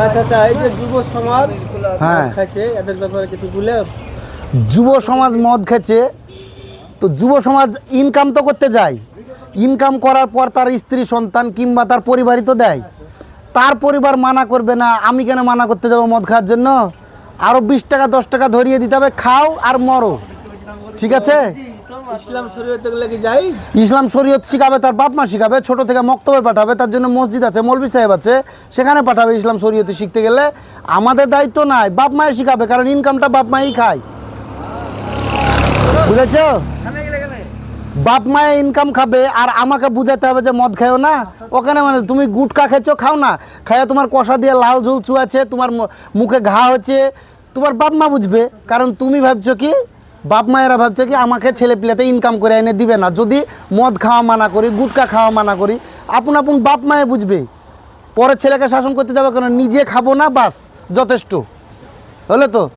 আচ্ছা আচ্ছা, এই যে যুব সমাজ হ্যাঁ। খাইছে এদের ব্যাপারে কিছু বলে। যুব সমাজ মদ খেছে, তো যুব সমাজ ইনকাম তো করতে যায়, ইনকাম করার পর তার স্ত্রী সন্তান কিংবা তার পরিবারই তো দেয়। তার পরিবার মানা করবে না, আমি কেন মানা করতে যাব মদ খাওয়ার জন্য? আরও 20 টাকা 10 টাকা ধরিয়ে দিতে হবে, খাও আর মরো, ঠিক আছে? ইসলাম শরীয়তে গেলে কি যাই? ইসলাম শরীয়ত শিখাবে, তার বাপ মা শিখাবে, ছোট থেকে মক্তবে পাঠাবে, তার জন্য মসজিদ আছে, মৌলভী সাহেব আছে, সেখানে পাঠাবে ইসলাম শরীয়তে শিখতে গেলে। আমাদের দায়িত্ব নাই, বাপ মায়ে শিখাবে, কারণ ইনকামটা বাপ মাই খায়, বুঝেছ? বাপ মায়ে ইনকাম খাবে আর আমাকে বুঝাতে হবে যে মদ খাও না। ওখানে মানে তুমি গুটকা খেয়েছো, খাও না, খাইয়া তোমার কষা দিয়ে লাল ঝুল চুয়াছে, তোমার মুখে ঘা হচ্ছে, তোমার বাপ মা বুঝবে। কারণ তুমি ভাবছো কি, বাপ মায়েরা ভাবছে কি আমাকে ছেলে পিলেতে ইনকাম করে এনে দিবে না যদি মদ খাওয়া মানা করি, গুটকা খাওয়া মানা করি। আপন আপন বাপ মায়ে বুঝবে, পরে ছেলেকে শাসন করতে যাবে, কারণ নিজে খাবো না, বাস যথেষ্ট হলো তো।